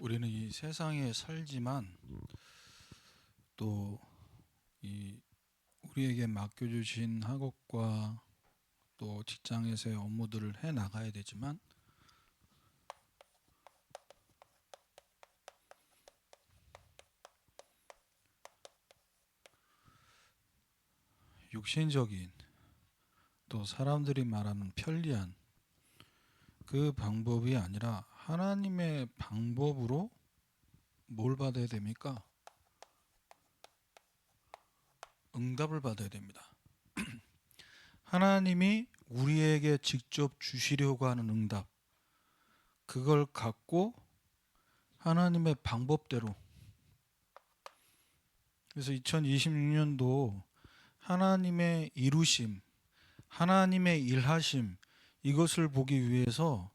우리는 이 세상에 살지만 또 이 우리에게 맡겨주신 학업과 또 직장에서의 업무들을 해 나가야 되지만 육신적인 또 사람들이 말하는 편리한 그 방법이 아니라 하나님의 방법으로 뭘 받아야 됩니까? 응답을 받아야 됩니다. 하나님이 우리에게 직접 주시려고 하는 응답, 그걸 갖고 하나님의 방법대로, 그래서 2026년도 하나님의 이루심, 하나님의 일하심, 이것을 보기 위해서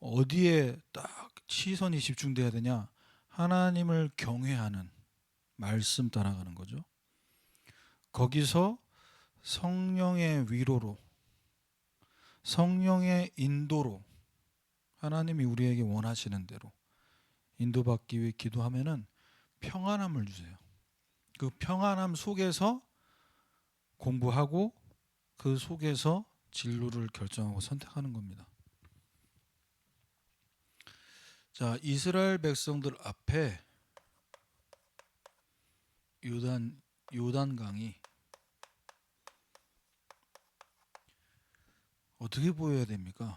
어디에 딱 시선이 집중돼야 되냐? 하나님을 경외하는 말씀 따라가는 거죠. 거기서 성령의 위로로, 성령의 인도로, 하나님이 우리에게 원하시는 대로 인도받기 위해 기도하면은 평안함을 주세요. 그 평안함 속에서 공부하고 그 속에서 진로를 결정하고 선택하는 겁니다. 자, 이스라엘 백성들 앞에 요단강이 어떻게 보여야 됩니까?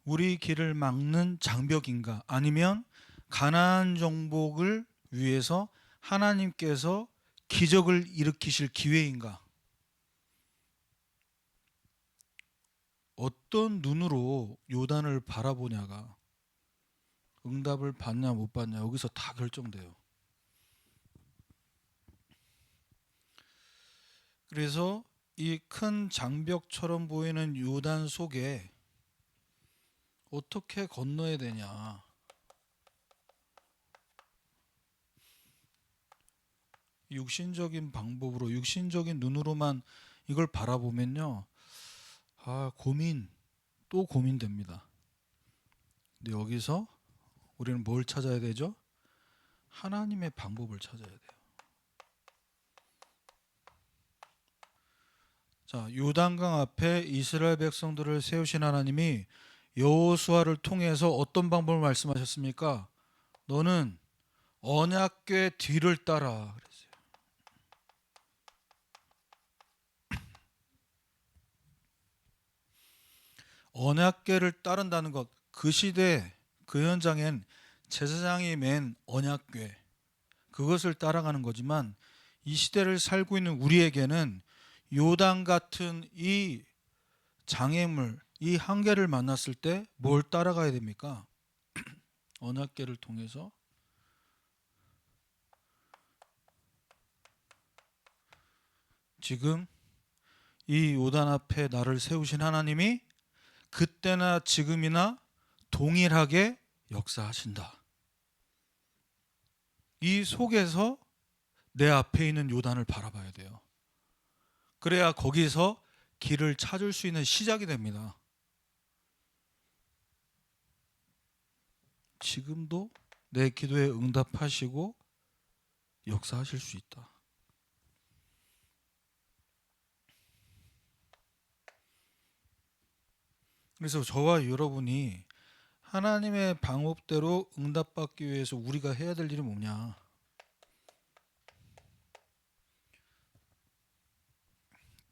우리 길을 막는 장벽인가? 아니면 가나안 정복을 위해서 하나님께서 기적을 일으키실 기회인가? 어떤 눈으로 요단을 바라보냐가 응답을 받냐 못 받냐 여기서 다 결정돼요. 그래서 이 큰 장벽처럼 보이는 요단 속에 어떻게 건너야 되냐? 육신적인 방법으로, 육신적인 눈으로만 이걸 바라보면요, 또 고민됩니다. 근데 여기서 우리는 뭘 찾아야 되죠? 하나님의 방법을 찾아야 돼요. 자, 요단강 앞에 이스라엘 백성들을 세우신 하나님이 여호수아를 통해서 어떤 방법을 말씀하셨습니까? 너는 언약궤 뒤를 따라 그랬어요. 언약궤를 따른다는 것, 그 시대 그 현장엔 제사장이 맨 언약궤, 그것을 따라가는 거지만 이 시대를 살고 있는 우리에게는 요단 같은 이 장애물, 이 한계를 만났을 때 뭘 따라가야 됩니까? 언약궤를 통해서 지금 이 요단 앞에 나를 세우신 하나님이 그때나 지금이나 동일하게 역사하신다. 이 속에서 내 앞에 있는 요단을 바라봐야 돼요. 그래야 거기서 길을 찾을 수 있는 시작이 됩니다. 지금도 내 기도에 응답하시고 역사하실 수 있다. 그래서 저와 여러분이 하나님의 방법대로 응답받기 위해서 우리가 해야 될 일이 뭐냐?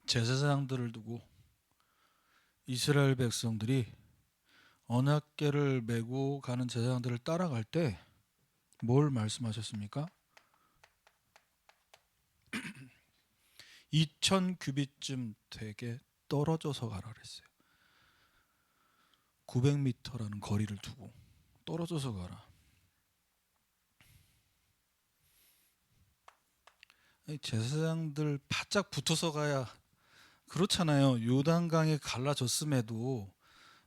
제사장들을 두고 이스라엘 백성들이 언약궤를 메고 가는 제사장들을 따라갈 때 뭘 말씀하셨습니까? 2000규빗쯤 되게 떨어져서 가라 그랬어요. 900m라는 거리를 두고 떨어져서 가라. 제사장들 바짝 붙어서 가야, 그렇잖아요. 요단강에 갈라졌음에도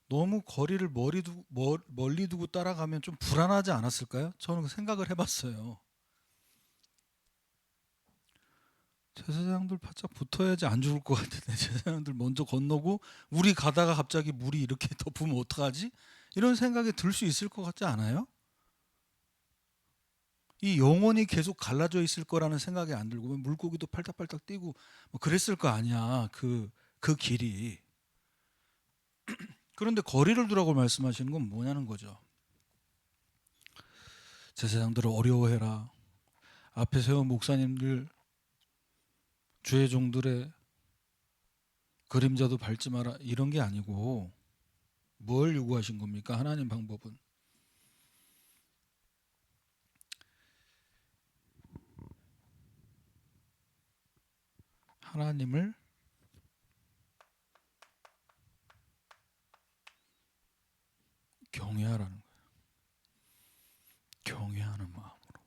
너무 거리를 멀리 두고 따라가면 좀 불안하지 않았을까요? 저는 생각을 해봤어요. 제사장들 바짝 붙어야지 안 죽을 것 같은데 제사장들 먼저 건너고 우리 가다가 갑자기 물이 이렇게 덮으면 어떡하지? 이런 생각이 들 수 있을 것 같지 않아요? 이 영혼이 계속 갈라져 있을 거라는 생각이 안 들고 물고기도 팔딱팔딱 뛰고 뭐 그랬을 거 아니야. 그 길이. 그런데 거리를 두라고 말씀하시는 건 뭐냐는 거죠. 제사장들을 어려워해라. 앞에 세운 목사님들 주의 종들의 그림자도 밟지 마라. 이런 게 아니고 뭘 요구하신 겁니까? 하나님 방법은 하나님을 경외하라는 거예요. 경외하는 마음으로,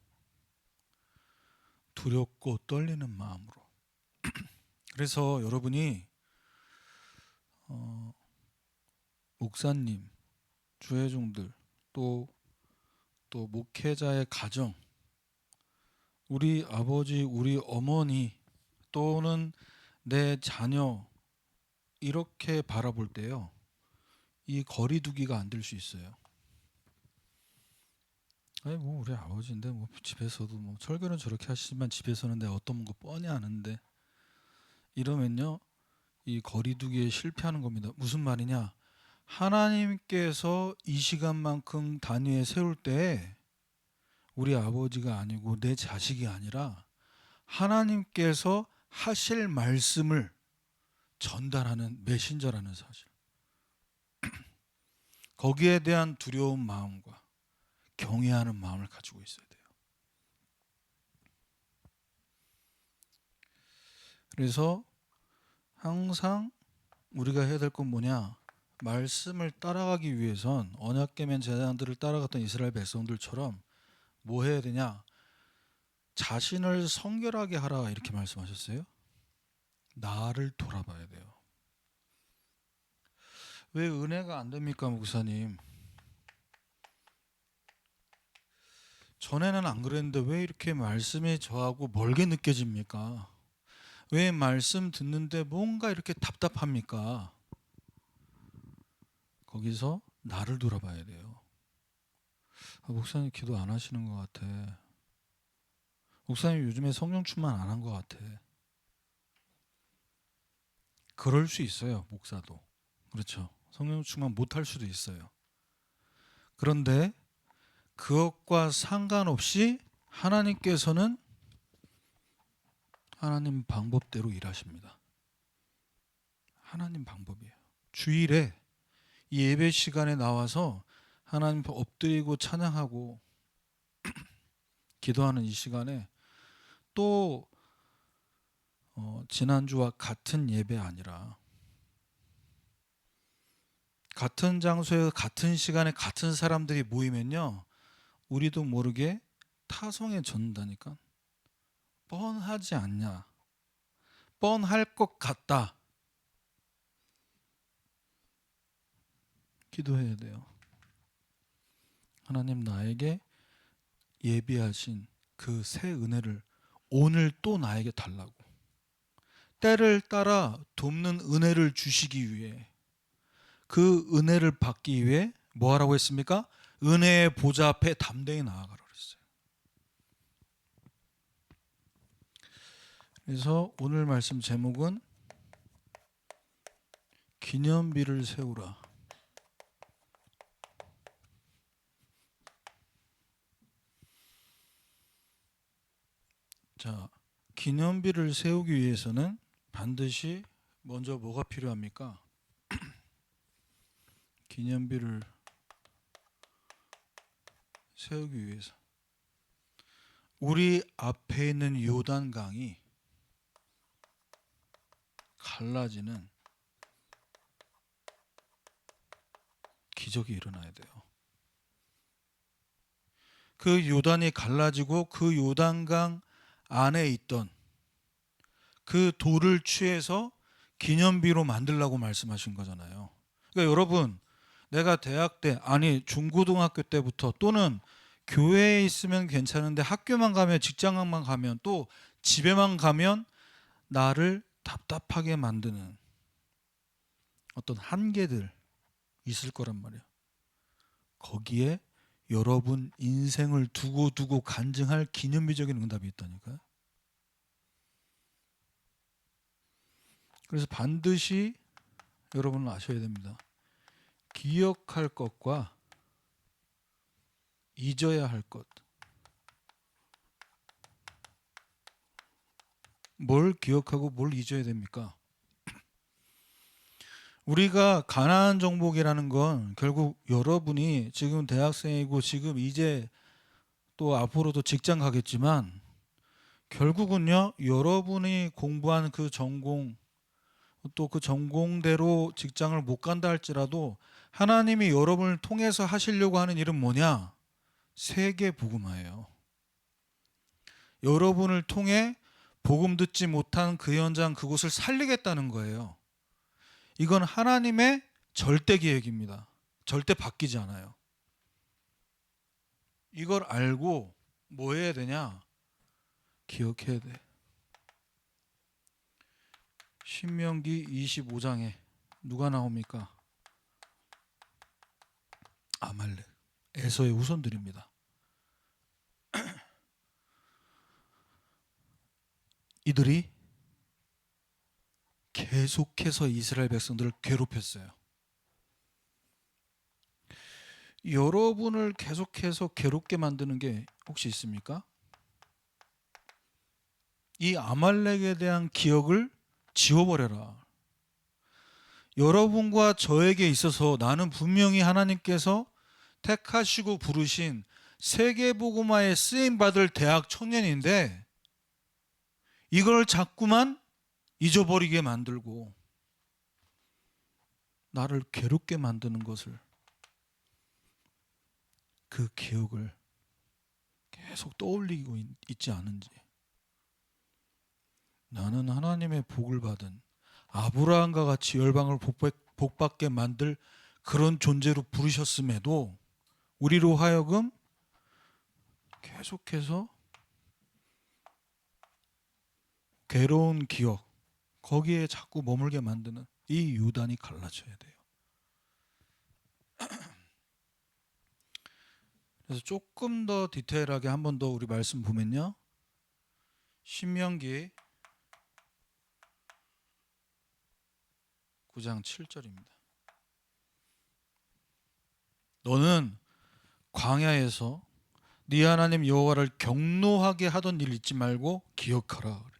두렵고 떨리는 마음으로. 그래서 여러분이 목사님, 주의 종들, 또 목회자의 가정, 우리 아버지, 우리 어머니 또는 내 자녀 이렇게 바라볼 때요, 이 거리두기가 안 될 수 있어요. 아니 뭐 우리 아버지인데 뭐 집에서도 뭐 설교는 저렇게 하시지만 집에서는 내가 어떤 거 뻔히 아는데 이러면요 이 거리두기에 실패하는 겁니다. 무슨 말이냐? 하나님께서 이 시간만큼 단위에 세울 때 우리 아버지가 아니고 내 자식이 아니라 하나님께서 하실 말씀을 전달하는 메신저라는 사실. 거기에 대한 두려운 마음과 경외하는 마음을 가지고 있어야 돼요. 그래서 항상 우리가 해야 될 건 뭐냐? 말씀을 따라가기 위해선 언약궤면 제사장들을 따라갔던 이스라엘 백성들처럼 뭐 해야 되냐? 자신을 성결하게 하라 이렇게 말씀하셨어요. 나를 돌아봐야 돼요. 왜 은혜가 안 됩니까, 목사님? 전에는 안 그랬는데 왜 이렇게 말씀이 저하고 멀게 느껴집니까? 왜 말씀 듣는데 뭔가 이렇게 답답합니까? 거기서 나를 돌아봐야 돼요. 목사님 기도 안 하시는 것 같아. 목사님 요즘에 성령 충만 안 한 것 같아. 그럴 수 있어요, 목사도. 그렇죠. 성령 충만 못 할 수도 있어요. 그런데 그것과 상관없이 하나님께서는 하나님 방법대로 일하십니다. 하나님 방법이에요. 주일에 이 예배 시간에 나와서 하나님 엎드리고 찬양하고 기도하는 이 시간에 또 지난주와 같은 예배 아니라 같은 장소에 같은 시간에 같은 사람들이 모이면요 우리도 모르게 타성해졌다니까. 뻔하지 않냐, 뻔할 것 같다. 기도해야 돼요. 하나님 나에게 예비하신 그 새 은혜를 오늘 또 나에게 달라고. 때를 따라 돕는 은혜를 주시기 위해, 그 은혜를 받기 위해 뭐 하라고 했습니까? 은혜의 보좌 앞에 담대히 나아가라 그랬어요. 그래서 오늘 말씀 제목은 기념비를 세우라. 자, 기념비를 세우기 위해서는 반드시 먼저 뭐가 필요합니까? 기념비를 세우기 위해서 우리 앞에 있는 요단강이 갈라지는 기적이 일어나야 돼요. 그 요단이 갈라지고 그 요단강 안에 있던 그 돌을 취해서 기념비로 만들라고 말씀하신 거잖아요. 그러니까 여러분, 내가 대학 때, 아니 중고등학교 때부터 또는 교회에 있으면 괜찮은데 학교만 가면, 직장만 가면, 또 집에만 가면 나를 답답하게 만드는 어떤 한계들 있을 거란 말이에요. 거기에 여러분 인생을 두고 간증할 기념비적인 응답이 있다니까요. 그래서 반드시 여러분은 아셔야 됩니다. 기억할 것과 잊어야 할 것. 뭘 기억하고 뭘 잊어야 됩니까? 우리가 가나안 정복이라는 건 결국 여러분이 지금 대학생이고 지금 이제 또 앞으로도 직장 가겠지만 결국은요, 여러분이 공부한 그 전공 또 그 전공대로 직장을 못 간다 할지라도 하나님이 여러분을 통해서 하시려고 하는 일은 뭐냐? 세계 복음화예요. 여러분을 통해 복음 듣지 못한 그 현장 그곳을 살리겠다는 거예요. 이건 하나님의 절대 계획입니다. 절대 바뀌지 않아요. 이걸 알고 뭐 해야 되냐? 기억해야 돼. 신명기 25장에 누가 나옵니까? 아말렉, 에서의 후손들입니다. 이들이 계속해서 이스라엘 백성들을 괴롭혔어요. 여러분을 계속해서 괴롭게 만드는 게 혹시 있습니까? 이 아말렉에 대한 기억을 지워버려라. 여러분과 저에게 있어서 나는 분명히 하나님께서 택하시고 부르신 세계복음화에 쓰임받을 대학 청년인데 이걸 자꾸만 잊어버리게 만들고 나를 괴롭게 만드는 것을, 그 기억을 계속 떠올리고 있지 않은지. 나는 하나님의 복을 받은 아브라함과 같이 열방을 복받게 만들 그런 존재로 부르셨음에도 우리로 하여금 계속해서 괴로운 기억, 거기에 자꾸 머물게 만드는 이 유단이 갈라져야 돼요. 그래서 조금 더 디테일하게 한 번 더 우리 말씀 보면요, 신명기 9장 7절입니다. 너는 광야에서 네 하나님 여호와를 경노하게 하던 일 잊지 말고 기억하라 그랬어요.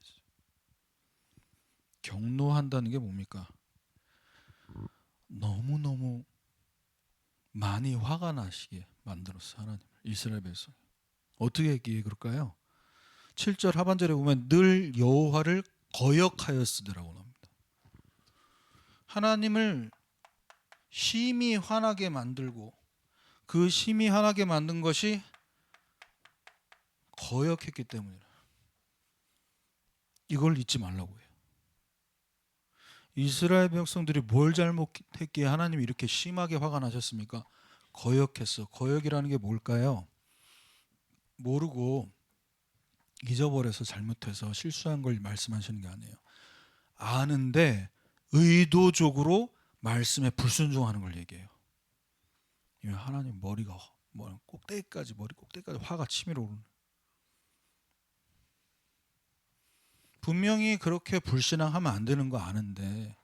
경노한다는 게 뭡니까? 너무너무 많이 화가 나시게 만들었어 하나님. 이스라엘 백성 어떻게 했기에 그럴까요? 7절 하반절에 보면 늘 여호와를 거역하였으더라고 합니다. 하나님을 심히 화나게 만들고 그 심히 화나게 만든 것이 거역했기 때문이라. 이걸 잊지 말라고 해요. 이스라엘 백성들이 뭘 잘못했기에 하나님이 이렇게 심하게 화가 나셨습니까? 거역했어. 거역이라는 게 뭘까요? 모르고 잊어버려서 잘못해서 실수한 걸 말씀하시는 게 아니에요. 아는데 의도적으로 말씀에 불순종하는 걸 얘기해요. 하나님 머리가 머리 꼭대기까지 화가 치밀어 오르는. 분명히 그렇게 불신앙하면 안 되는 거 아는데,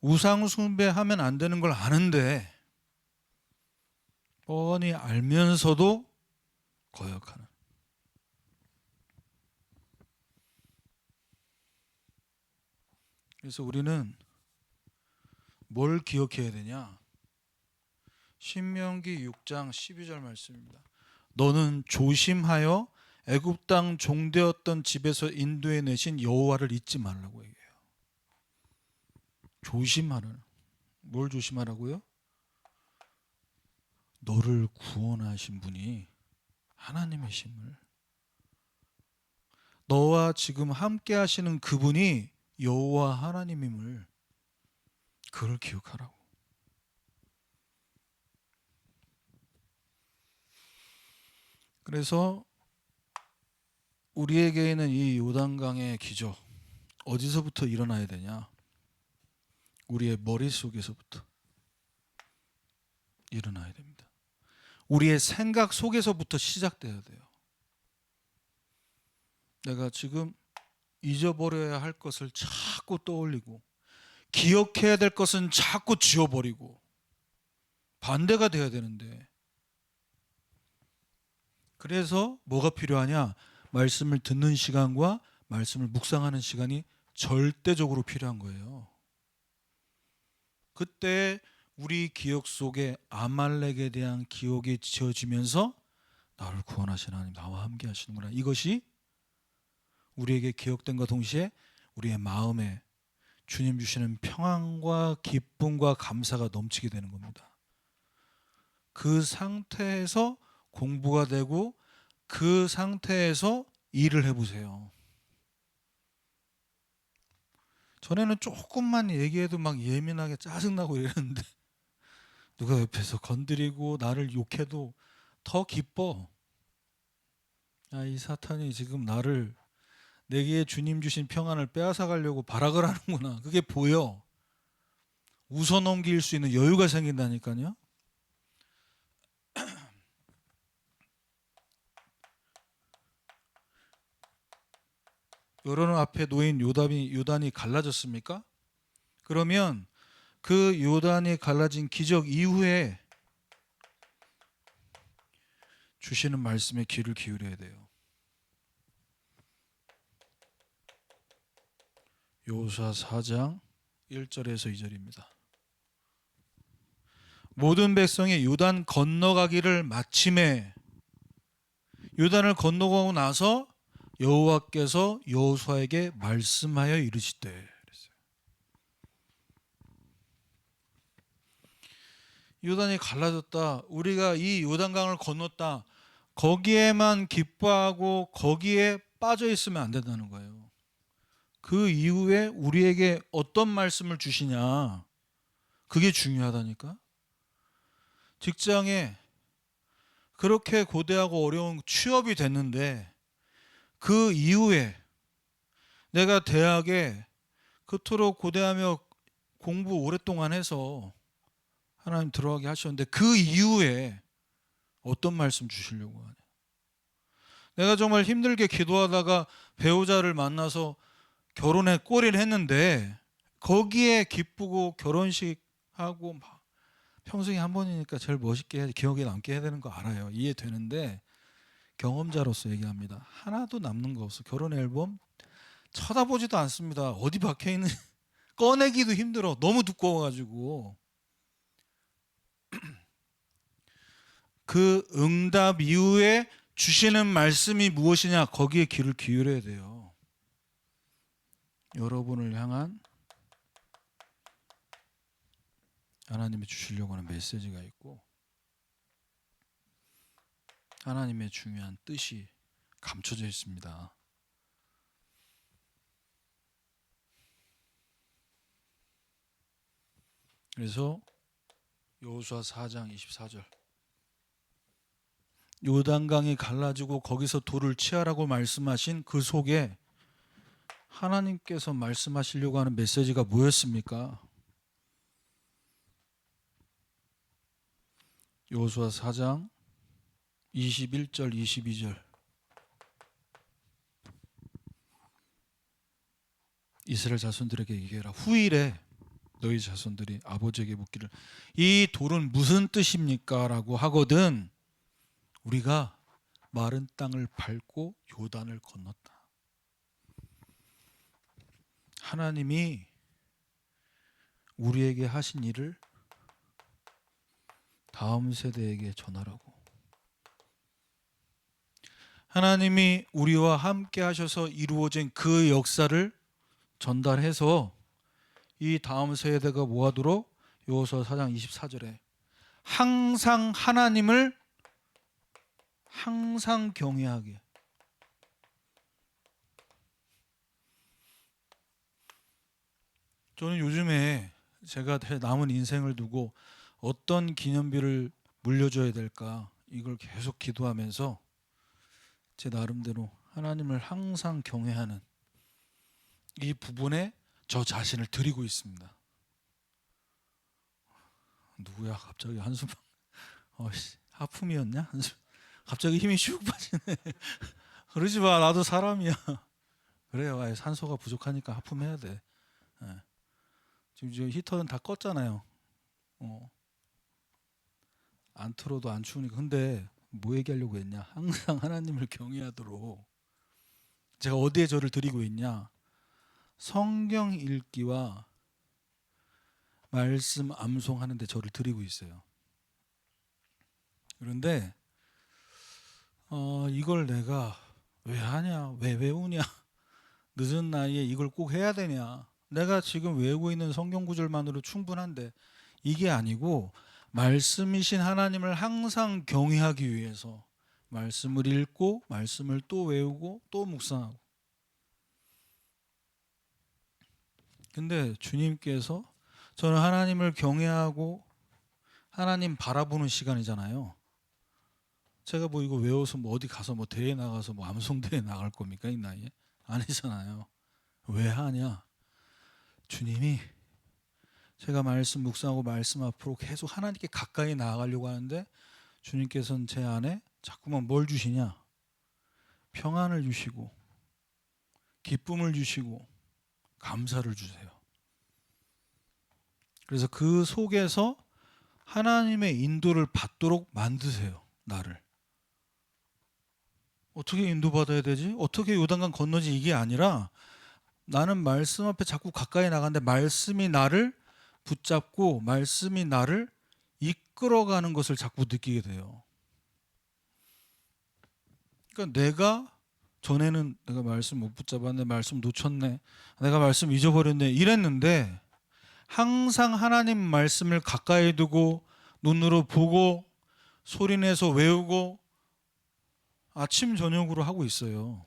우상 숭배하면 안 되는 걸 아는데 뻔히 알면서도 거역하는. 그래서 우리는 뭘 기억해야 되냐? 신명기 6장 12절 말씀입니다. 너는 조심하여 애굽 땅 종되었던 집에서 인도해 내신 여호와를 잊지 말라고 얘기해요. 조심하라는. 뭘 조심하라고요? 너를 구원하신 분이 하나님이심을, 너와 지금 함께 하시는 그분이 여호와 하나님임을, 그걸 기억하라고. 그래서 우리에게 있는 이 요단강의 기적, 어디서부터 일어나야 되냐? 우리의 머릿속에서부터. 일어나야 됩니다. 우리의 생각 속에서부터 시작돼야 돼요. 내가 지금 잊어버려야 할 것을 자꾸 떠올리고 기억해야 될 것은 자꾸 지워버리고 반대가 돼야 되는데, 그래서 뭐가 필요하냐? 말씀을 듣는 시간과 말씀을 묵상하는 시간이 절대적으로 필요한 거예요. 그때 우리 기억 속에 아말렉에 대한 기억이 지어지면서 나를 구원하신 하나님, 나와 함께 하시는구나, 이것이 우리에게 기억된과 동시에 우리의 마음에 주님 주시는 평안과 기쁨과 감사가 넘치게 되는 겁니다. 그 상태에서 공부가 되고 그 상태에서 일을 해보세요. 전에는 조금만 얘기해도 막 예민하게 짜증나고 이랬는데 누가 옆에서 건드리고 나를 욕해도 더 기뻐. 아, 이 사탄이 지금 나를, 내게 주님 주신 평안을 빼앗아 가려고 발악을 하는구나, 그게 보여. 웃어넘길 수 있는 여유가 생긴다니까요. 여러분 앞에 놓인 요단이 갈라졌습니까? 그러면 그 요단이 갈라진 기적 이후에 주시는 말씀에 귀를 기울여야 돼요. 여호수아 4장 1절에서 2절입니다. 모든 백성이 요단 건너가기를 마침에, 요단을 건너가고 나서 여호와께서 여호수아에게 말씀하여 이르시되 그랬어요. 요단이 갈라졌다, 우리가 이 요단강을 건넜다, 거기에만 기뻐하고 거기에 빠져 있으면 안 된다는 거예요. 그 이후에 우리에게 어떤 말씀을 주시냐, 그게 중요하다니까. 직장에 그렇게 고대하고 어려운 취업이 됐는데 그 이후에 내가 대학에 그토록 고대하며 공부 오랫동안 해서 하나님 들어가게 하셨는데 그 이후에 어떤 말씀 주시려고 하냐. 내가 정말 힘들게 기도하다가 배우자를 만나서 결혼에 꼴을 했는데 거기에 기쁘고 결혼식하고 막 평생에 한 번이니까 제일 멋있게 해야지, 기억에 남게 해야 되는 거 알아요. 이해되는데 경험자로서 얘기합니다. 하나도 남는 거 없어. 결혼 앨범 쳐다보지도 않습니다. 어디 박혀 있는 꺼내기도 힘들어. 너무 두꺼워가지고. 그 응답 이후에 주시는 말씀이 무엇이냐, 거기에 귀를 기울여야 돼요. 여러분을 향한 하나님이 주시려고 하는 메시지가 있고 하나님의 중요한 뜻이 감춰져 있습니다. 그래서 여호수아 4장 24절, 요단강이 갈라지고 거기서 돌을 치하라고 말씀하신 그 속에 하나님께서 말씀하시려고 하는 메시지가 뭐였습니까? 여호수아 4장 21절 22절, 이스라엘 자손들에게 얘기해라. 후일에 너희 자손들이 아버지에게 묻기를 이 돌은 무슨 뜻입니까? 라고 하거든 우리가 마른 땅을 밟고 요단을 건넜다. 하나님이 우리에게 하신 일을 다음 세대에게 전하라고. 하나님이 우리와 함께 하셔서 이루어진 그 역사를 전달해서 이 다음 세대가 뭐하도록, 여호수아 4장 24절에 항상 하나님을 항상 경외하게. 저는 요즘에 제가 남은 인생을 두고 어떤 기념비를 물려줘야 될까, 이걸 계속 기도하면서 제 나름대로 하나님을 항상 경외하는 이 부분에 저 자신을 드리고 있습니다. 누구야 갑자기 한숨. 하품이었냐? 갑자기 힘이 슉 빠지네. 그러지 마. 나도 사람이야. 그래요. 아예 산소가 부족하니까 하품해야 돼. 예. 지금 히터는 다 껐잖아요. 안 틀어도 안 추우니까. 근데 뭐 얘기하려고 했냐? 항상 하나님을 경외하도록. 제가 어디에 저를 드리고 있냐? 성경 읽기와 말씀 암송하는 데 저를 드리고 있어요. 그런데 이걸 내가 왜 하냐? 왜 외우냐? 늦은 나이에 이걸 꼭 해야 되냐? 내가 지금 외우고 있는 성경 구절만으로 충분한데 이게 아니고 말씀이신 하나님을 항상 경외하기 위해서 말씀을 읽고 말씀을 또 외우고 또 묵상하고. 근데 주님께서 저는 하나님을 경외하고 하나님 바라보는 시간이잖아요. 제가 뭐 이거 외워서 뭐 어디 가서 뭐 대회 나가서 뭐 암송대회 나갈 겁니까 이 나이에? 아니잖아요. 왜 하냐? 주님이 제가 말씀 묵상하고 말씀 앞으로 계속 하나님께 가까이 나아가려고 하는데 주님께서는 제 안에 자꾸만 뭘 주시냐? 평안을 주시고 기쁨을 주시고 감사를 주세요. 그래서 그 속에서 하나님의 인도를 받도록 만드세요. 나를. 어떻게 인도받아야 되지? 어떻게 요단강 건너지? 이게 아니라 나는 말씀 앞에 자꾸 가까이 나가는데 말씀이 나를 붙잡고 말씀이 나를 이끌어가는 것을 자꾸 느끼게 돼요. 그러니까 내가 전에는 내가 말씀 못 붙잡았네, 말씀 놓쳤네, 내가 말씀 잊어버렸네 이랬는데 항상 하나님 말씀을 가까이 두고 눈으로 보고 소리내서 외우고 아침 저녁으로 하고 있어요.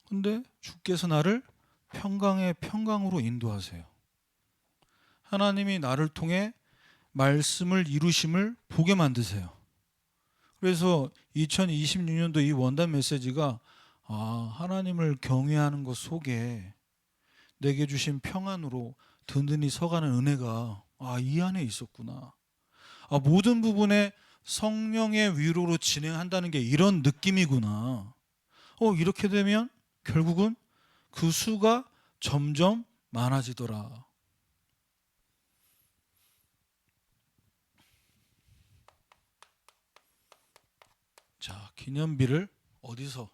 근데 주께서 나를 평강의 평강으로 인도하세요. 하나님이 나를 통해 말씀을 이루심을 보게 만드세요. 그래서 2026년도 이 원단 메시지가 하나님을 경외하는 것 속에 내게 주신 평안으로 든든히 서가는 은혜가 이 안에 있었구나. 모든 부분에 성령의 위로로 진행한다는 게 이런 느낌이구나. 이렇게 되면 결국은 그 수가 점점 많아지더라. 자, 기념비를 어디서?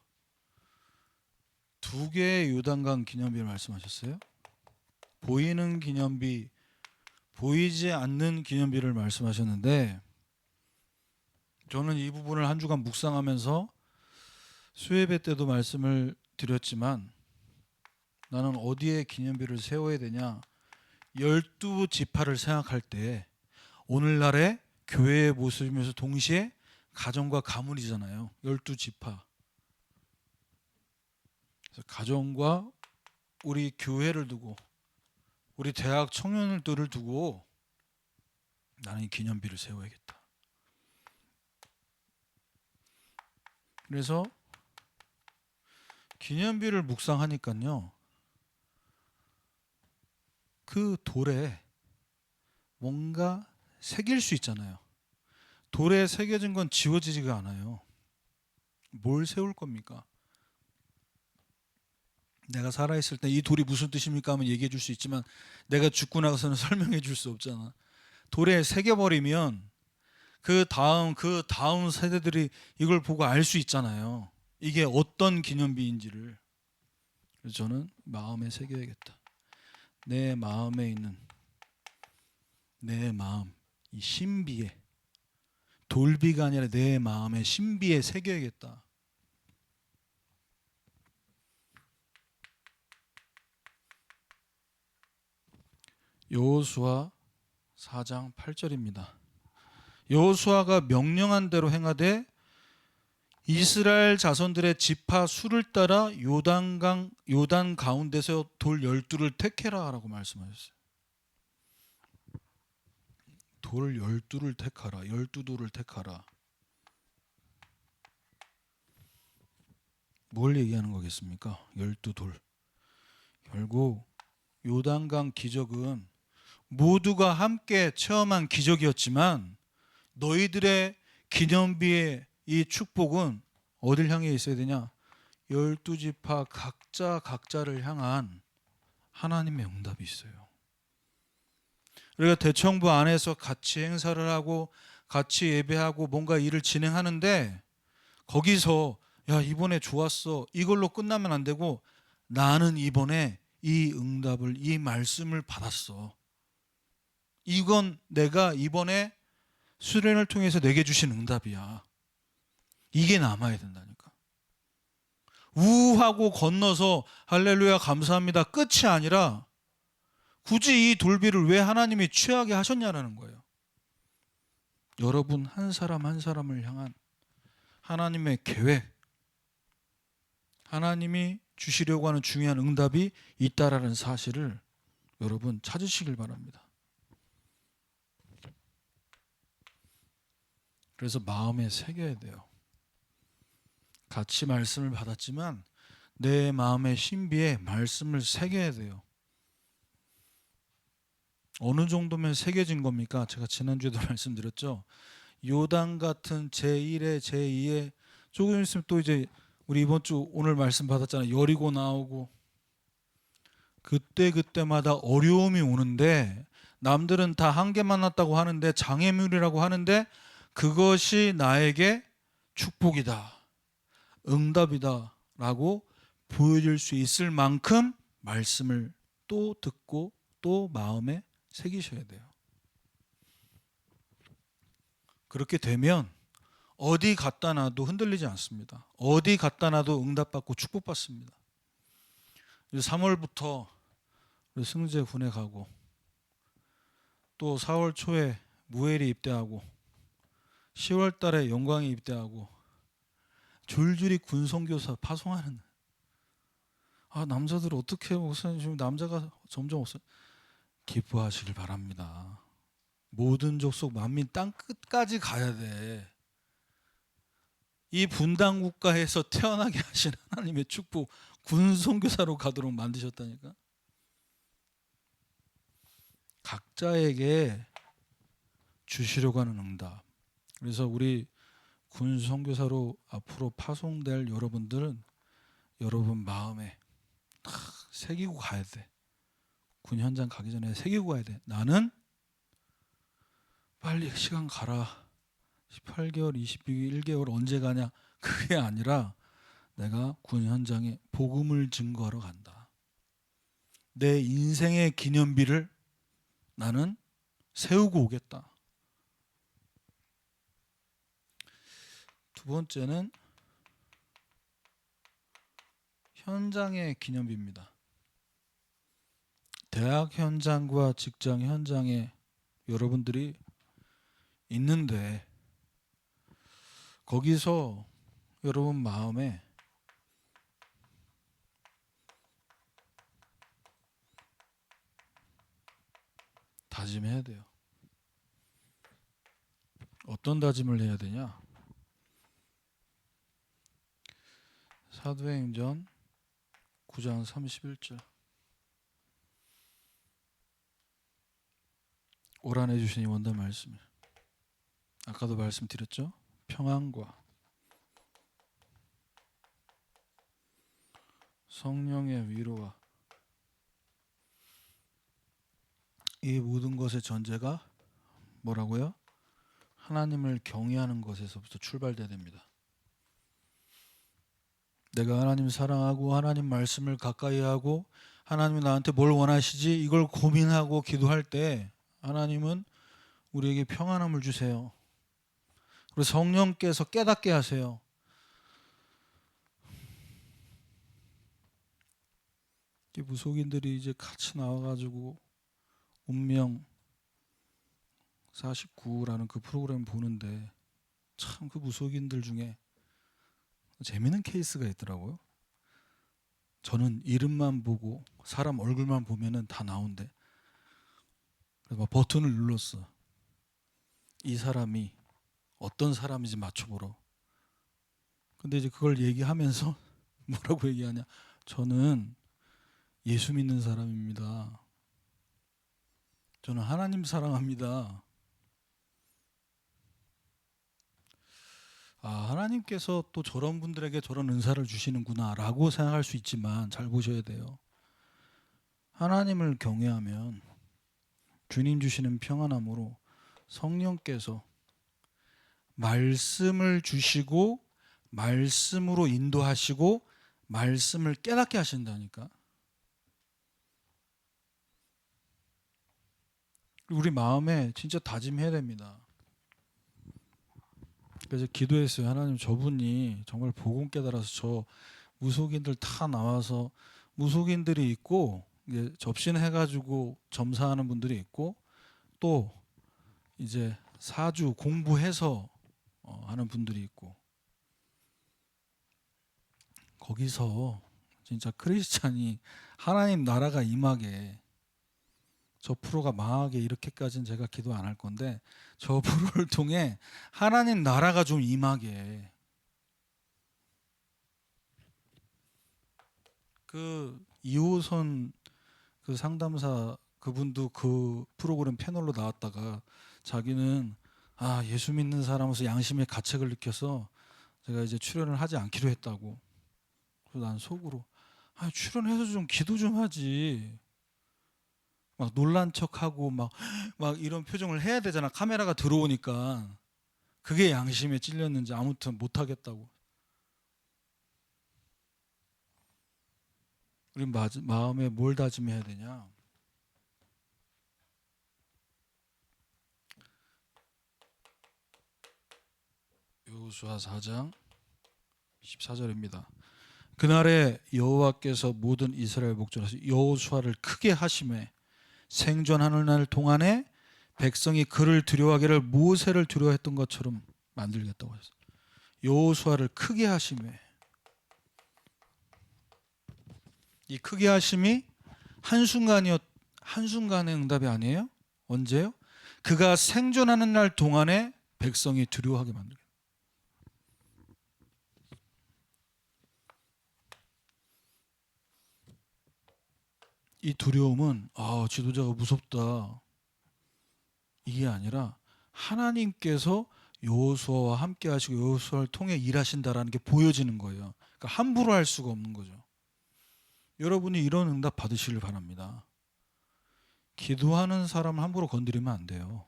2개의 요단강 기념비를 말씀하셨어요. 보이는 기념비, 보이지 않는 기념비를 말씀하셨는데 저는 이 부분을 한 주간 묵상하면서 수예배 때도 말씀을 드렸지만 나는 어디에 기념비를 세워야 되냐? 12지파를 생각할 때 오늘날의 교회의 모습이면서 동시에 가정과 가문이잖아요. 12지파. 그래서 가정과 우리 교회를 두고 우리 대학 청년들을 두고 나는 이 기념비를 세워야겠다. 그래서 기념비를 묵상하니까요. 그 돌에 뭔가 새길 수 있잖아요. 돌에 새겨진 건 지워지지가 않아요. 뭘 세울 겁니까? 내가 살아있을 때 이 돌이 무슨 뜻입니까 하면 얘기해 줄 수 있지만 내가 죽고 나서는 설명해 줄 수 없잖아. 돌에 새겨버리면 그 다음 세대들이 이걸 보고 알 수 있잖아요. 이게 어떤 기념비인지를. 그래서 저는 마음에 새겨야겠다. 내 마음에 있는 내 마음, 이 신비에, 돌비가 아니라 내 마음의 신비에 새겨야겠다. 여호수아 4장 8절입니다. 여호수아가 명령한 대로 행하되 이스라엘 자손들의 지파 수를 따라 요단 가운데서 돌 12를 택해라 라고 말씀하셨어요. 돌 12를 택하라. 12돌을 택하라. 뭘 얘기하는 거겠습니까? 12돌. 결국 요단강 기적은 모두가 함께 체험한 기적이었지만 너희들의 기념비의 이 축복은 어딜 향해 있어야 되냐? 12지파 각자를 향한 하나님의 응답이 있어요. 우리가 대청부 안에서 같이 행사를 하고 같이 예배하고 뭔가 일을 진행하는데 거기서 야 이번에 좋았어 이걸로 끝나면 안 되고 나는 이번에 이 응답을 이 말씀을 받았어. 이건 내가 이번에 수련을 통해서 내게 주신 응답이야. 이게 남아야 된다니까. 우하고 건너서 할렐루야 감사합니다 끝이 아니라 굳이 이 돌비를 왜 하나님이 취하게 하셨냐라는 거예요. 여러분 한 사람 한 사람을 향한 하나님의 계획, 하나님이 주시려고 하는 중요한 응답이 있다라는 사실을 여러분 찾으시길 바랍니다. 그래서 마음에 새겨야 돼요. 같이 말씀을 받았지만 내 마음의 신비에 말씀을 새겨야 돼요. 어느 정도면 새겨진 겁니까? 제가 지난주에도 말씀드렸죠. 요단 같은 제1회 제2회 조금 있으면 또 이제 우리 이번 주 오늘 말씀 받았잖아요. 여리고 나오고 그때마다 어려움이 오는데 남들은 다 한계 만났다고 하는데 장애물이라고 하는데 그것이 나에게 축복이다. 응답이다 라고 보여줄 수 있을 만큼 말씀을 또 듣고 또 마음에 새기셔야 돼요. 그렇게 되면 어디 갖다 놔도 흔들리지 않습니다. 어디 갖다 놔도 응답받고 축복받습니다. 3월부터 승재 군에 가고 또 4월 초에 무엘이 입대하고 10월 달에 영광이 입대하고 줄줄이 군선교사 파송하는 남자들 어떻게 목사님 지금 남자가 점점 없어 기뻐하시길 바랍니다. 모든 족속 만민 땅 끝까지 가야 돼. 이 분당 국가에서 태어나게 하신 하나님의 축복 군선교사로 가도록 만드셨다니까. 각자에게 주시려고 하는 응답. 그래서 우리 군선교사로 앞으로 파송될 여러분들은 여러분 마음에 새기고 가야 돼. 군 현장 가기 전에 새기고 가야 돼. 나는 빨리 시간 가라. 18개월, 22개월, 1개월 언제 가냐. 그게 아니라 내가 군 현장에 복음을 증거하러 간다. 내 인생의 기념비를 나는 세우고 오겠다. 두 번째는 현장의 기념비입니다. 대학 현장과 직장 현장에 여러분들이 있는데 거기서 여러분 마음에 다짐해야 돼요. 어떤 다짐을 해야 되냐? 사도행전 9장 31절 올 한해 주신 이 원단 말씀 아까도 말씀드렸죠? 평안과 성령의 위로와 이 모든 것의 전제가 뭐라고요? 하나님을 경외하는 것에서부터 출발돼야 됩니다. 내가 하나님 사랑하고 하나님 말씀을 가까이 하고 하나님이 나한테 뭘 원하시지 이걸 고민하고 기도할 때 하나님은 우리에게 평안함을 주세요. 그리고 성령께서 깨닫게 하세요. 무속인들이 이제 같이 나와가지고 운명 49라는 그 프로그램 보는데 참 그 무속인들 중에 재밌는 케이스가 있더라고요. 저는 이름만 보고 사람 얼굴만 보면은 다 나온대. 그래서 막 버튼을 눌렀어. 이 사람이 어떤 사람인지 맞춰보러. 근데 이제 그걸 얘기하면서 뭐라고 얘기하냐? 저는 예수 믿는 사람입니다. 저는 하나님 사랑합니다. 하나님께서 또 저런 분들에게 저런 은사를 주시는구나라고 생각할 수 있지만 잘 보셔야 돼요. 하나님을 경외하면 주님 주시는 평안함으로 성령께서 말씀을 주시고 말씀으로 인도하시고 말씀을 깨닫게 하신다니까. 우리 마음에 진짜 다짐해야 됩니다. 그래서 기도했어요. 하나님, 저분이 정말 복음 깨달아서 저 무속인들 다 나와서, 무속인들이 있고 이제 접신해가지고 점사하는 분들이 있고 또 이제 사주 공부해서 하는 분들이 있고, 거기서 진짜 크리스찬이 하나님 나라가 임하게, 저 프로가 망하게, 이렇게까지는 제가 기도 안 할 건데 저 프로를 통해 하나님 나라가 좀 임하게. 그 이호선 그 상담사 그분도 그 프로그램 패널로 나왔다가 자기는 예수 믿는 사람으로서 양심의 가책을 느껴서 제가 이제 출연을 하지 않기로 했다고. 그래서 난 속으로 출연해서 좀 기도 좀 하지. 막 놀란 척하고 막 이런 표정을 해야 되잖아. 카메라가 들어오니까. 그게 양심에 찔렸는지 아무튼 못 하겠다고. 우리 마음에 뭘 다짐해야 되냐? 여호수아 4장 14절입니다. 그날에 여호와께서 모든 이스라엘 목전에서 여호수아를 크게 하심에 생존하는 날 동안에 백성이 그를 두려워하기를 모세를 두려워했던 것처럼 만들겠다고 했어요. 여호수아를 크게 하심에, 이 크게 하심이 한순간의 응답이 아니에요. 언제요? 그가 생존하는 날 동안에 백성이 두려워하게 만들겠다. 이 두려움은 지도자가 무섭다, 이게 아니라 하나님께서 여호수아와 함께 하시고 여호수아를 통해 일하신다라는 게 보여지는 거예요. 그러니까 함부로 할 수가 없는 거죠. 여러분이 이런 응답 받으시길 바랍니다. 기도하는 사람 함부로 건드리면 안 돼요.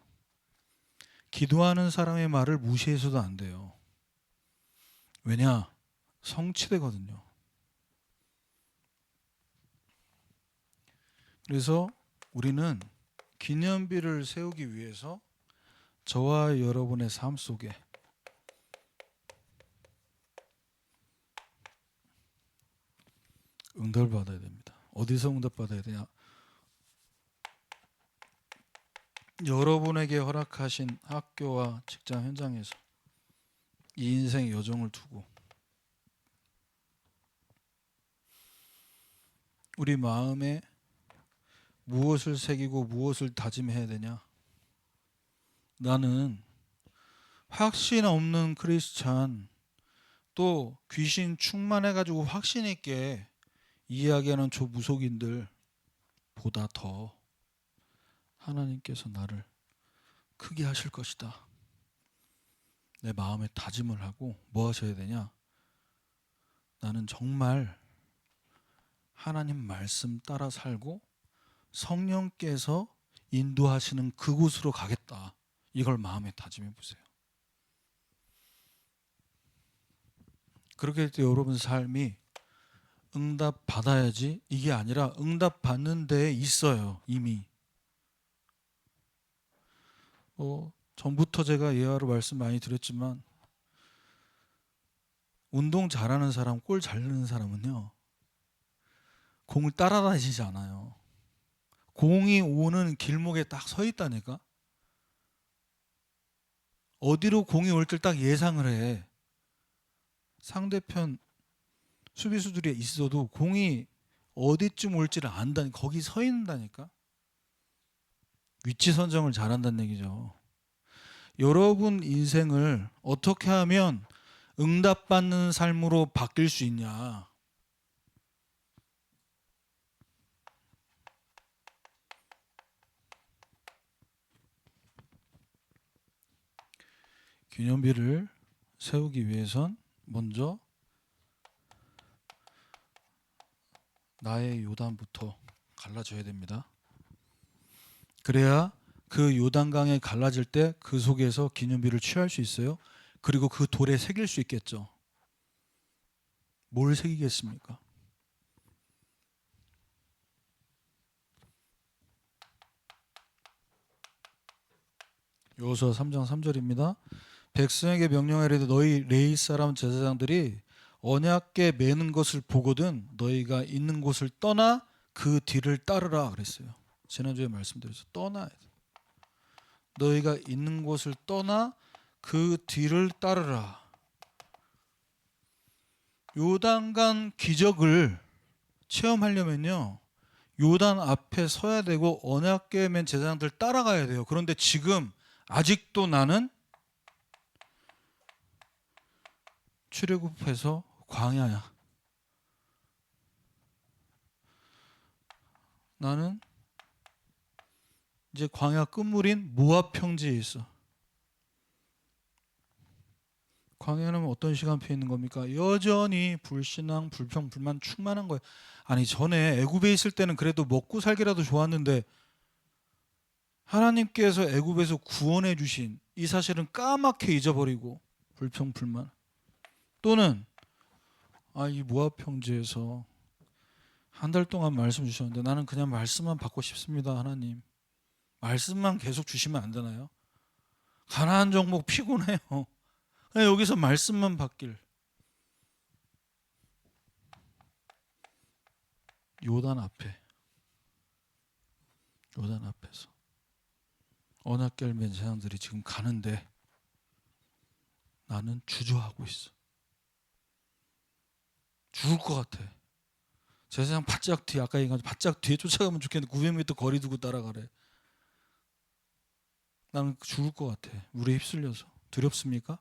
기도하는 사람의 말을 무시해서도 안 돼요. 왜냐? 성취되거든요. 그래서 우리는 기념비를 세우기 위해서 저와 여러분의 삶 속에 응답을 받아야 됩니다. 어디서 응답 받아야 되냐? 여러분에게 허락하신 학교와 직장 현장에서 이 인생의 여정을 두고 우리 마음에 무엇을 새기고 무엇을 다짐해야 되냐? 나는 확신 없는 크리스찬, 또 귀신 충만해가지고 확신 있게 이야기하는 저 무속인들 보다 더 하나님께서 나를 크게 하실 것이다, 내 마음에 다짐을 하고 뭐 하셔야 되냐? 나는 정말 하나님 말씀 따라 살고 성령께서 인도하시는 그곳으로 가겠다, 이걸 마음에 다짐해 보세요. 그렇게 할 때 여러분 삶이 응답 받아야지, 이게 아니라 응답 받는 데에 있어요. 이미 전부터 제가 예화로 말씀 많이 드렸지만, 운동 잘하는 사람, 골 잘 넣는 사람은요, 공을 따라다니지 않아요. 공이 오는 길목에 딱 서 있다니까. 어디로 공이 올 줄 딱 예상을 해. 상대편 수비수들이 있어도 공이 어디쯤 올지를 안다니까. 거기 서 있는다니까. 위치 선정을 잘한다는 얘기죠. 여러분 인생을 어떻게 하면 응답받는 삶으로 바뀔 수 있냐? 기념비를 세우기 위해선 먼저 나의 요단부터 갈라져야 됩니다. 그래야 그 요단강에 갈라질 때 그 속에서 기념비를 취할 수 있어요. 그리고 그 돌에 새길 수 있겠죠. 뭘 새기겠습니까? 여호수아 3장 3절입니다. 백성에게 명령하리되 너희 레위 사람 제사장들이 언약궤 매는 것을 보거든 너희가 있는 곳을 떠나 그 뒤를 따르라 그랬어요. 지난주에 말씀드렸죠. 떠나야 돼. 너희가 있는 곳을 떠나 그 뒤를 따르라. 요단강 기적을 체험하려면요. 요단 앞에 서야 되고 언약궤 맨 제사장들 따라가야 돼요. 그런데 지금 아직도 나는 출애굽해서 광야야. 나는 이제 광야 끝물인 모압 평지에 있어. 광야는 어떤 시간표에 있는 겁니까? 여전히 불신앙, 불평, 불만 충만한 거예요. 아니 전에 애굽에 있을 때는 그래도 먹고 살기라도 좋았는데 하나님께서 애굽에서 구원해 주신 이 사실은 까맣게 잊어버리고 불평, 불만. 또는 이 모압 평지에서 한 달 동안 말씀 주셨는데 나는 그냥 말씀만 받고 싶습니다. 하나님. 말씀만 계속 주시면 안 되나요? 가나안 정복 피곤해요. 여기서 말씀만 받길. 요단 앞에서 언약궤를 맨 제사장들이 지금 가는데 나는 주저하고 있어. 죽을 것 같아. 제사장 바짝 뒤에 아까 얘기한 바짝 뒤에 쫓아가면 좋겠는데 900m 거리 두고 따라가래. 나는 죽을 것 같아. 물에 휩쓸려서. 두렵습니까?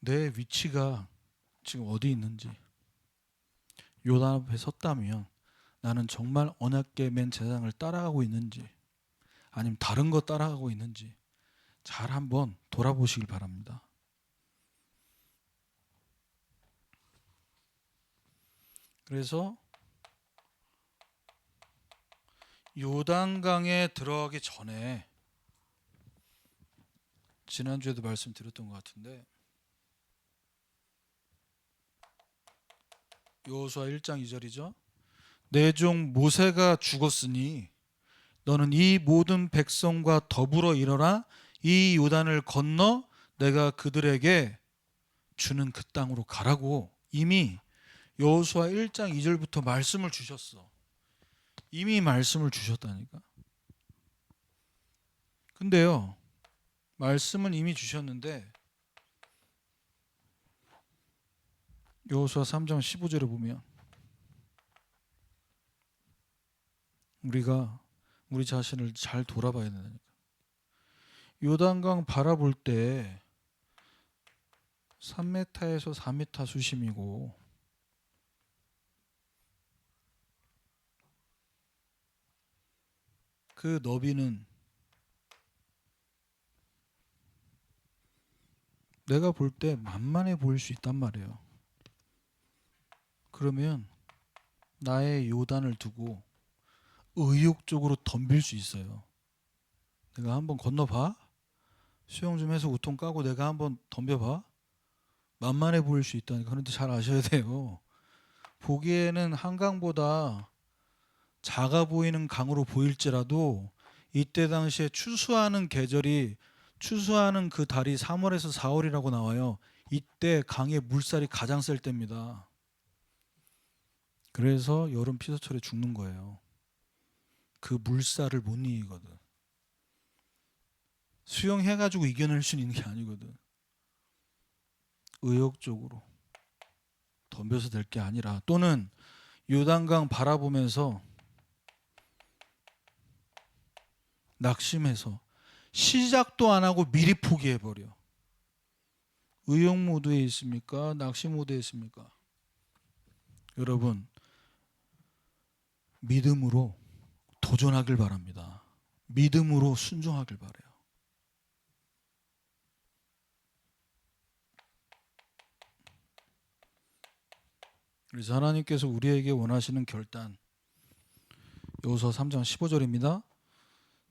내 위치가 지금 어디 있는지 요단 앞에 섰다면 나는 정말 언약궤 맨 제사장을 따라가고 있는지 아니면 다른 거 따라가고 있는지 잘 한번 돌아보시길 바랍니다. 그래서 요단강에 들어가기 전에 지난주에도 말씀드렸던 것 같은데 여호수아 1장 2절이죠. 내 종 모세가 죽었으니 너는 이 모든 백성과 더불어 일어나 이 요단을 건너 내가 그들에게 주는 그 땅으로 가라고 이미 여호수아 1장 2절부터 말씀을 주셨어. 이미 말씀을 주셨다니까. 근데요. 말씀은 이미 주셨는데 여호수아 3장 15절에 보면 우리가 우리 자신을 잘 돌아봐야 된다니까. 요단강 바라볼 때 3m에서 4m 수심이고 그 너비는 내가 볼 때 만만해 보일 수 있단 말이에요. 그러면 나의 요단을 두고 의욕적으로 덤빌 수 있어요. 내가 한번 건너봐. 수영 좀 해서 우통 까고 내가 한번 덤벼봐. 만만해 보일 수 있다니까. 그런데 잘 아셔야 돼요. 보기에는 한강보다 작아 보이는 강으로 보일지라도 이때 당시에 추수하는 계절이 추수하는 그 달이 3월에서 4월이라고 나와요. 이때 강의 물살이 가장 셀 때입니다. 그래서 여름 피서철에 죽는 거예요. 그 물살을 못 이기거든. 수영해가지고 이겨낼 수 있는 게 아니거든. 의욕적으로 덤벼서 될 게 아니라 또는 요단강 바라보면서 낙심해서 시작도 안 하고 미리 포기해버려. 의욕 모드에 있습니까? 낙심 모드에 있습니까? 여러분 믿음으로 도전하길 바랍니다. 믿음으로 순종하길 바라요. 그래서 하나님께서 우리에게 원하시는 결단, 여호수아 3장 15절입니다.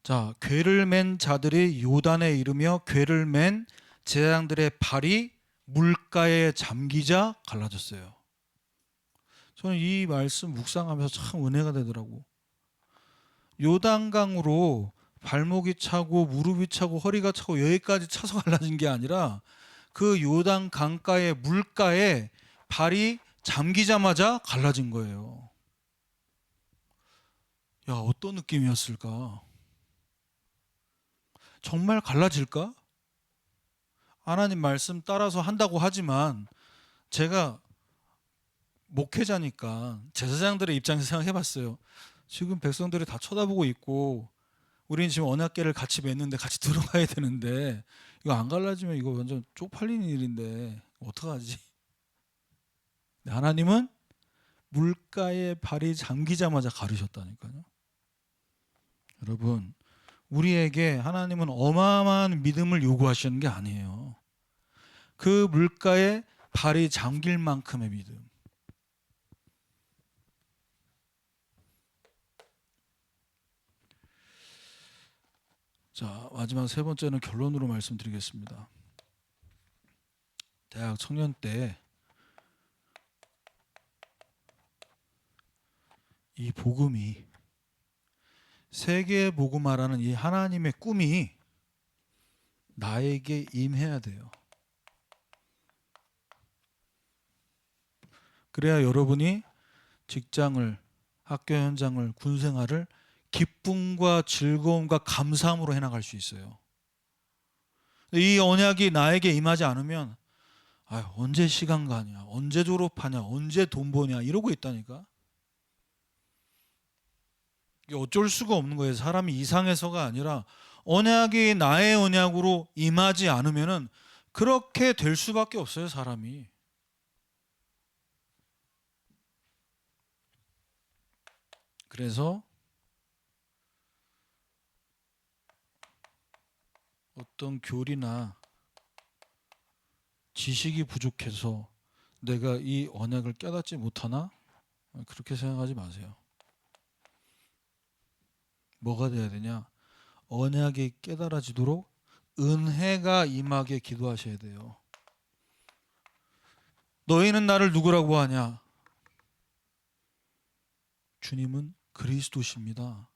자, 궤를 맨 자들이 요단에 이르며 궤를 맨 제사장들의 발이 물가에 잠기자 갈라졌어요. 저는 이 말씀 묵상하면서 참 은혜가 되더라고. 요단강으로 발목이 차고 무릎이 차고 허리가 차고 여기까지 차서 갈라진 게 아니라 그 요단 강가의 물가에 발이 잠기자마자 갈라진 거예요. 야, 어떤 느낌이었을까? 정말 갈라질까? 하나님 말씀 따라서 한다고 하지만 제가 목회자니까 제사장들의 입장에서 생각해봤어요. 지금 백성들이 다 쳐다보고 있고 우리는 지금 언약궤를 같이 맺는데 같이 들어가야 되는데 이거 안 갈라지면 이거 완전 쪽팔리는 일인데 어떡하지? 하나님은 물가에 발이 잠기자마자 가르셨다니까요. 여러분, 우리에게 하나님은 어마어마한 믿음을 요구하시는 게 아니에요. 그 물가에 발이 잠길 만큼의 믿음. 자, 마지막 세 번째는 결론으로 말씀드리겠습니다. 대학 청년 때 이 복음이, 세계 복음화라는 이 하나님의 꿈이 나에게 임해야 돼요. 그래야 여러분이 직장을, 학교 현장을, 군생활을 기쁨과 즐거움과 감사함으로 해나갈 수 있어요. 이 언약이 나에게 임하지 않으면 언제 시간 가냐, 언제 졸업하냐, 언제 돈 버냐 이러고 있다니까. 이게 어쩔 수가 없는 거예요. 사람이 이상해서가 아니라 언약이 나의 언약으로 임하지 않으면은 그렇게 될 수밖에 없어요, 사람이. 그래서 어떤 교리나 지식이 부족해서 내가 이 언약을 깨닫지 못하나? 그렇게 생각하지 마세요. 뭐가 돼야 되냐? 언약이 깨달아지도록 은혜가 임하게 기도하셔야 돼요. 너희는 나를 누구라고 하냐? 주님은 그리스도십니다.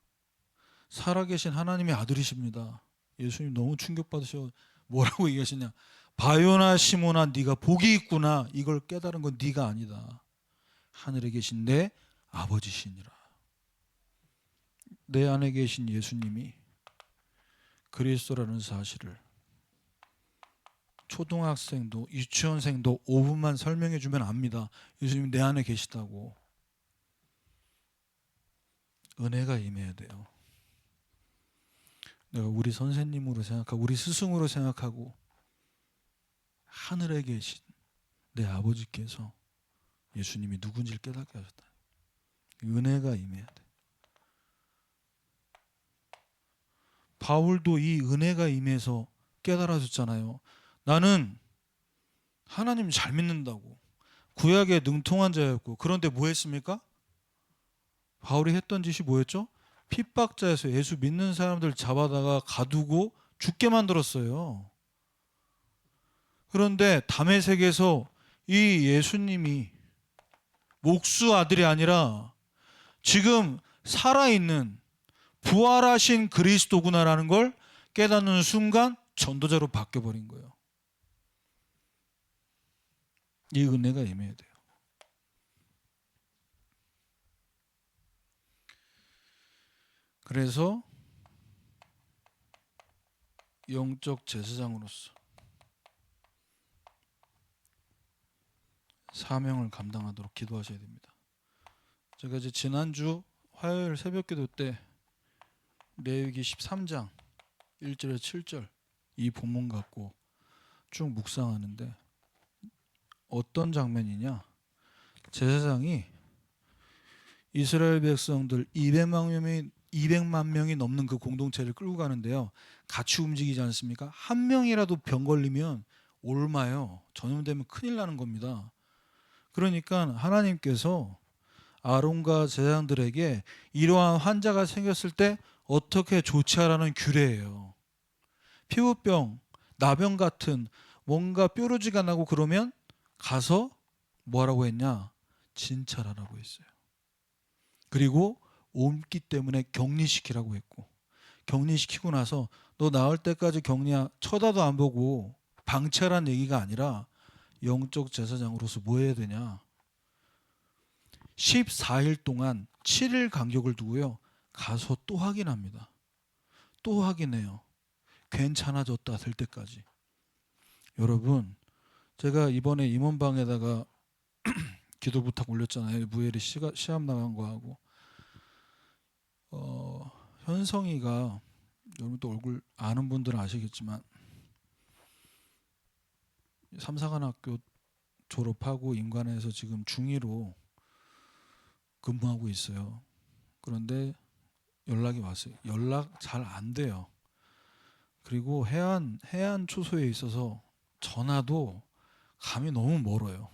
살아계신 하나님의 아들이십니다. 예수님 너무 충격받으셔. 뭐라고 얘기하시냐? 바요나 시모나 네가 복이 있구나. 이걸 깨달은 건 네가 아니다. 하늘에 계신 내 아버지시니라. 내 안에 계신 예수님이 그리스도라는 사실을 초등학생도 유치원생도 5분만 설명해 주면 압니다. 예수님이 내 안에 계시다고. 은혜가 임해야 돼요. 내가 우리 선생님으로 생각하고 우리 스승으로 생각하고 하늘에 계신 내 아버지께서 예수님이 누군지를 깨닫게 하셨다. 은혜가 임해야 돼. 바울도 이 은혜가 임해서 깨달아졌잖아요. 나는 하나님 잘 믿는다고 구약에 능통한 자였고, 그런데 뭐 했습니까? 바울이 했던 짓이 뭐였죠? 핍박자에서 예수 믿는 사람들 잡아다가 가두고 죽게 만들었어요. 그런데 다메섹에서 이 예수님이 목수 아들이 아니라 지금 살아있는 부활하신 그리스도구나라는 걸 깨닫는 순간 전도자로 바뀌어버린 거예요. 이 은혜가 임해야 돼요. 그래서 영적 제사장으로서 사명을 감당하도록 기도하셔야 됩니다. 제가 이제 지난주 화요일 새벽기도 때 레위기 13장 1절에서 7절 이 본문 갖고 쭉 묵상하는데 어떤 장면이냐? 제사장이 이스라엘 백성들 200만 명이 200만 명이 넘는 그 공동체를 끌고 가는데요. 같이 움직이지 않습니까? 한 명이라도 병 걸리면 옮아요. 전염되면 큰일 나는 겁니다. 그러니까 하나님께서 아론과 제사장들에게 이러한 환자가 생겼을 때 어떻게 조치하라는 규례예요. 피부병, 나병 같은 뭔가 뾰루지가 나고 그러면 가서 뭐하라고 했냐? 진찰하라고 했어요. 그리고 옮기 때문에 격리시키라고 했고, 격리시키고 나서 너 나을 때까지 격리야, 쳐다도 안 보고 방치하라는 얘기가 아니라 영적 제사장으로서 뭐 해야 되냐? 14일 동안 7일 간격을 두고요. 가서 또 확인합니다. 또 확인해요. 괜찮아졌다 될 때까지. 여러분, 제가 이번에 임원방에다가 기도 부탁 올렸잖아요. 무엘이 시합 나간 거하고. 현성이가, 여러분 또 얼굴 아는 분들은 아시겠지만 삼사관학교 졸업하고 인관에서 지금 중2로 근무하고 있어요. 그런데 연락이 왔어요. 연락 잘 안 돼요. 그리고 해안 초소에 있어서 전화도 감이 너무 멀어요.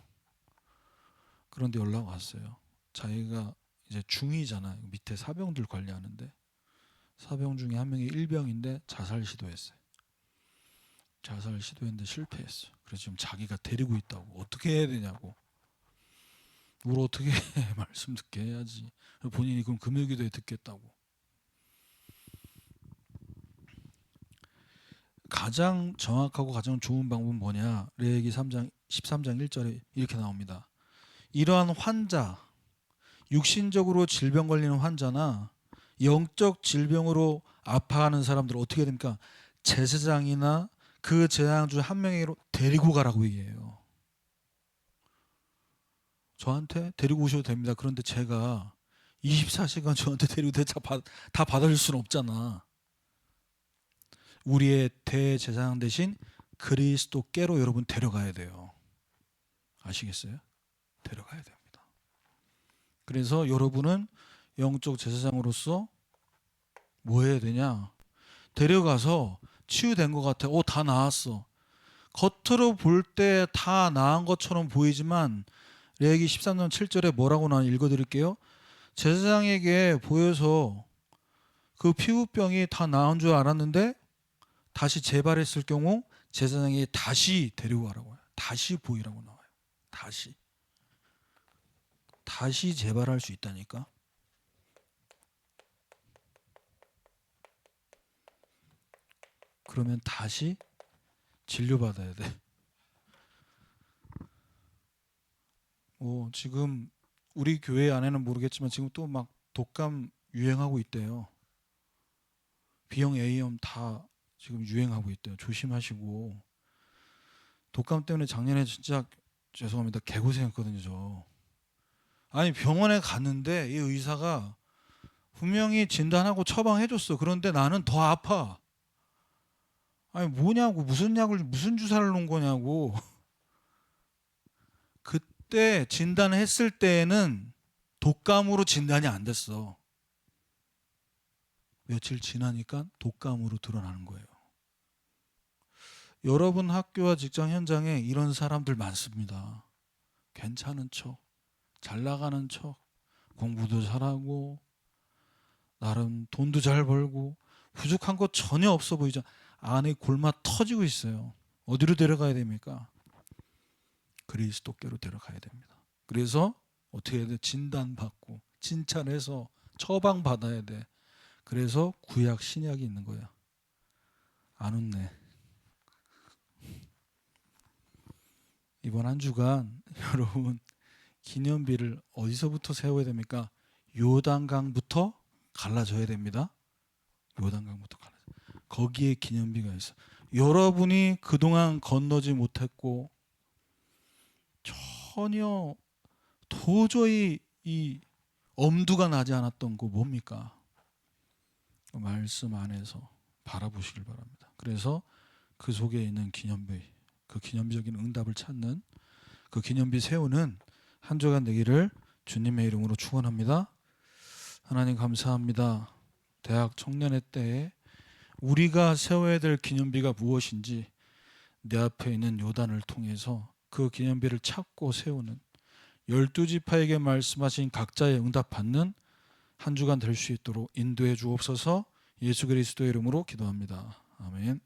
그런데 연락 왔어요. 자기가 이제 중이잖아요. 밑에 사병들 관리하는데 사병 중에 한 명이 일병인데 자살 시도했어요. 자살 시도했는데 실패했어요. 그래서 지금 자기가 데리고 있다고. 어떻게 해야 되냐고. 뭘 어떻게 해. 말씀 듣게 해야지. 본인이 그럼 금요기도에 듣겠다고. 가장 정확하고 가장 좋은 방법은 뭐냐? 레위기 3장 13장 1절에 이렇게 나옵니다. 이러한 환자, 육신적으로 질병 걸리는 환자나 영적 질병으로 아파하는 사람들 어떻게 해야 됩니까? 제사장이나 그 제사장 중 한 명으로 데리고 가라고 얘기해요. 저한테 데리고 오셔도 됩니다. 그런데 제가 24시간 저한테 데리고 다 받아줄 수는 없잖아. 우리의 대제사장 대신 그리스도께로 여러분 데려가야 돼요. 아시겠어요? 데려가야 됩니다. 그래서 여러분은 영적 제사장으로서 뭐 해야 되냐? 데려가서 치유된 것 같아. 다 나았어. 겉으로 볼 때 다 나은 것처럼 보이지만 레위기 13장 7절에 뭐라고 나 읽어드릴게요. 제사장에게 보여서 그 피부병이 다 나은 줄 알았는데 다시 재발했을 경우 제사장이 다시 데리고 가라고 해요. 다시 보이라고 나와요. 다시 재발할 수 있다니까. 그러면 다시 진료받아야 돼. 지금 우리 교회 안에는 모르겠지만 지금 또 막 독감 유행하고 있대요. B형, A형 다 지금 유행하고 있대요. 조심하시고. 독감 때문에 작년에 진짜 죄송합니다. 개고생했거든요. 저. 아니 병원에 갔는데 이 의사가 분명히 진단하고 처방해줬어. 그런데 나는 더 아파. 아니 뭐냐고, 무슨 주사를 놓은 거냐고. 그때 진단을 했을 때에는 독감으로 진단이 안 됐어. 며칠 지나니까 독감으로 드러나는 거예요. 여러분 학교와 직장 현장에 이런 사람들 많습니다. 괜찮은 척, 잘 나가는 척, 공부도 잘하고 나름 돈도 잘 벌고 부족한 거 전혀 없어 보이죠. 안에 골마 터지고 있어요. 어디로 데려가야 됩니까? 그리스도께로 데려가야 됩니다. 그래서 어떻게 해야 돼? 진단받고 진찰해서 처방받아야 돼. 그래서 구약 신약이 있는 거야. 안 웃네. 이번 한 주간 여러분 기념비를 어디서부터 세워야 됩니까? 요단강부터 갈라져야 됩니다. 요단강부터 갈라져. 거기에 기념비가 있어. 여러분이 그동안 건너지 못했고 전혀 도저히 이 엄두가 나지 않았던 거 뭡니까? 말씀 안에서 바라보시길 바랍니다. 그래서 그 속에 있는 기념비, 그 기념비적인 응답을 찾는 그 기념비 세우는 한 주간 되기를 주님의 이름으로 축원합니다. 하나님 감사합니다. 대학 청년의 때에 우리가 세워야 될 기념비가 무엇인지 내 앞에 있는 요단을 통해서 그 기념비를 찾고 세우는 12지파에게 말씀하신 각자의 응답받는 한 주간 될 수 있도록 인도해 주옵소서. 예수 그리스도의 이름으로 기도합니다. 아멘.